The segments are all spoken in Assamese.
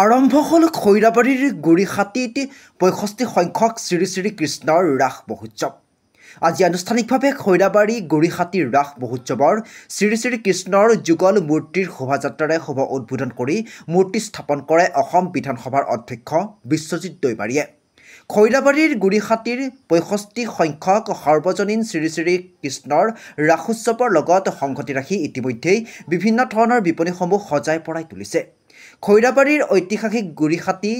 আৰম্ভ হ'ল খৈৰাবাৰীৰ গুৰিহাটীত ৬৫ সংখ্যক শ্ৰী শ্ৰী কৃষ্ণৰ ৰাস মহোৎসৱ। আজি আনুষ্ঠানিকভাৱে খৈৰাবাৰী গুৰিহাটী ৰাস মহোৎসৱৰ শ্ৰী শ্ৰী কৃষ্ণৰ যুগল মূৰ্তিৰ শোভাযাত্ৰাৰে শুভ উদ্বোধন কৰি মূৰ্তি স্থাপন কৰে অসম বিধানসভাৰ অধ্যক্ষ বিশ্বজিৎ দৈমাৰীয়ে। খৈৰাবাৰীৰ গুৰিহাটীৰ ৬৫ সংখ্যক সাৰ্বজনীন শ্ৰী শ্ৰী কৃষ্ণৰ ৰাসোৎসৱৰ লগত সংগতি ৰাখি ইতিমধ্যেই বিভিন্ন ধৰণৰ বিপণীসমূহ সজাই পৰাই তুলিছে। খৈৰাবাৰীৰ ঐতিহাসিক গুৰিহাটী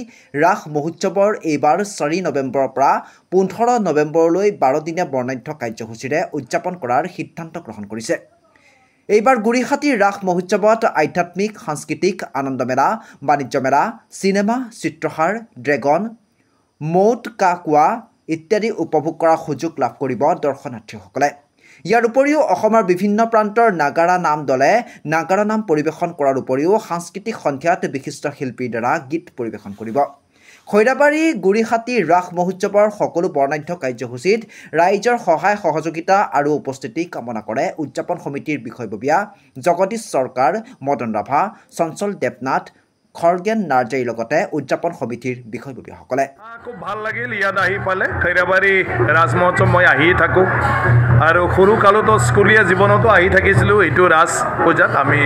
ৰাস মহোৎসৱৰ এইবাৰ ৪ নৱেম্বৰৰ পৰা ১৫ নৱেম্বৰলৈ ১২ দিনীয়া বৰ্ণাঢ্য কাৰ্যসূচীৰে উদযাপন কৰাৰ সিদ্ধান্ত গ্ৰহণ কৰিছে। এইবাৰ গুৰিহাটী ৰাস মহোৎসৱত আধ্যাত্মিক, সাংস্কৃতিক, আনন্দমেলা, বাণিজ্য মেলা, চিনেমা, চিত্ৰহাৰ, ড্ৰেগন, মৌত কা কোৱা ইত্যাদি উপভোগ কৰাৰ সুযোগ লাভ কৰিব দৰ্শনাৰ্থীসকলে। ইয়াৰ উপৰিও অসমৰ বিভিন্ন প্ৰান্তৰ নাগাৰা নাম দলে নাগাৰা নাম পৰিৱেশন কৰাৰ উপৰিও সাংস্কৃতিক সন্ধিয়াত বিশিষ্ট শিল্পীৰ দ্বাৰা গীত পৰিৱেশন কৰিব। খৈৰাবাৰী গুৰিহাটী ৰাস মহোৎসৱৰ সকলো বৰ্ণাঢ্য কাৰ্যসূচীত ৰাইজৰ সহায় সহযোগিতা আৰু উপস্থিতি কামনা কৰে উদযাপন সমিতিৰ বিষয়ববীয়া জগদীশ চৰকাৰ, মদন ৰাভা, চঞ্চল দেৱনাথ, খৰ্গেন নাৰ্জাৰীৰ লগতে উদযাপন সমিতিৰ বিষয়ববীয়াসকলে। খুব ভাল লাগিল ইয়াত আহি পালে। খৈৰাবাৰী ৰাজ মহোৎসৱ মই আহিয়ে থাকোঁ আৰু সৰু কালতো স্কুলীয়া জীৱনতো আহি থাকিছিলোঁ। এইটো ৰাজ পূজাত আমি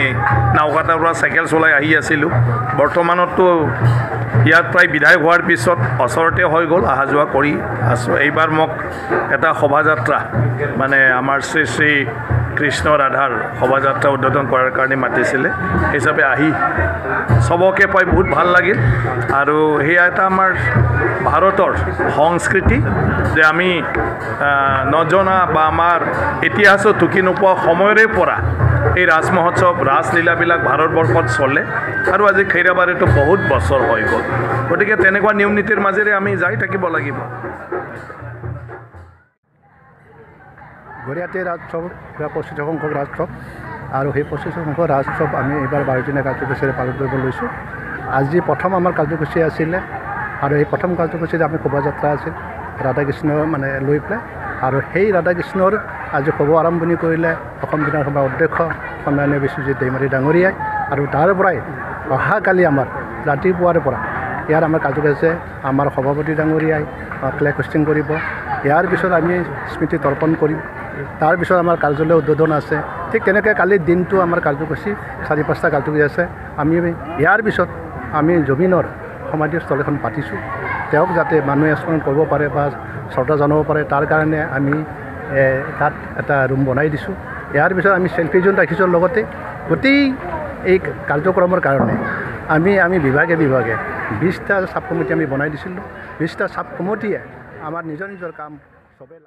নাওঘাটাৰ পৰা চাইকেল চলাই আহি আছিলোঁ। বৰ্তমানতো ইয়াত প্ৰায় বিধায়ক হোৱাৰ পিছত ওচৰতে হৈ গ'ল, অহা যোৱা কৰি আছোঁ। এইবাৰ মোক এটা শোভাযাত্ৰা মানে আমাৰ শ্ৰী শ্ৰী কৃষ্ণ ৰাধাৰ শোভাযাত্ৰা উদ্বোধন কৰাৰ কাৰণে মাতিছিলে, হিচাপে আহি চবকে পাই বহুত ভাল লাগিল। আৰু সেয়া এটা আমাৰ ভাৰতৰ সংস্কৃতি যে আমি নজনা বা আমাৰ ইতিহাসত ঢুকি নোপোৱা সময়ৰে পৰা এই ৰাজ মহোৎসৱ, ৰাসলীলাবিলাক ভাৰতবৰ্ষত চলে আৰু আজি খৈৰাবাৰীতো বহুত বছৰ হৈ গ'ল। গতিকে তেনেকুৱা নিয়ম নীতিৰ মাজেৰে আমি যাই থাকিব লাগিব। গুৰিহাটী ৰাজোৎসৱ ২৫ সংখ্যক ৰাজোৎসৱ আৰু সেই ২৫ সংখ্যক ৰাজোৎসৱ আমি এইবাৰ ১২ দিনীয়া কাৰ্যসূচীৰে পালন কৰিব লৈছোঁ। আজি প্ৰথম আমাৰ কাৰ্যসূচী আছিলে আৰু এই প্ৰথম কাৰ্যসূচীত আমি শোভাযাত্ৰা আছিল ৰাধা কৃষ্ণ মানে লৈ পেলাই, আৰু সেই ৰাধা কৃষ্ণৰ আজি শুভ আৰম্ভণি কৰিলে অসম বিধানসভাৰ অধ্যক্ষ সন্মানীয় বিশ্বজিৎ দৈমাৰী ডাঙৰীয়াই। আৰু তাৰ পৰাই অহাকালি আমাৰ ৰাতিপুৱাৰ পৰা ইয়াৰ আমাৰ কাৰ্যসূচী আছে। আমাৰ সভাপতি ডাঙৰীয়াই ফ্লেগ হোষ্টিং কৰিব। ইয়াৰ পিছত আমি স্মৃতি তৰ্পণ কৰিম। তাৰপিছত আমাৰ কাৰ্যালয় উদ্বোধন আছে। ঠিক তেনেকৈ কালিৰ দিনটো আমাৰ কাৰ্যসূচী ৪-৫টা কাৰ্যসূচী আছে। আমি ইয়াৰ পিছত আমি জবিনৰ সমাধিস্থল এখন পাতিছোঁ, তেওঁক যাতে মানুহে স্মৰণ কৰিব পাৰে বা শ্ৰদ্ধা জনাব পাৰে, তাৰ কাৰণে আমি তাত এটা ৰুম বনাই দিছোঁ। ইয়াৰ পিছত আমি চেল্ফি জোন ৰাখিছোঁ। লগতে গোটেই এই কাৰ্যক্ৰমৰ কাৰণে আমি বিভাগে 20টা চাব কমিটি আমি বনাই দিছিলোঁ। 20টা চাব কমিটিয়ে আমাৰ নিজৰ কাম চবেই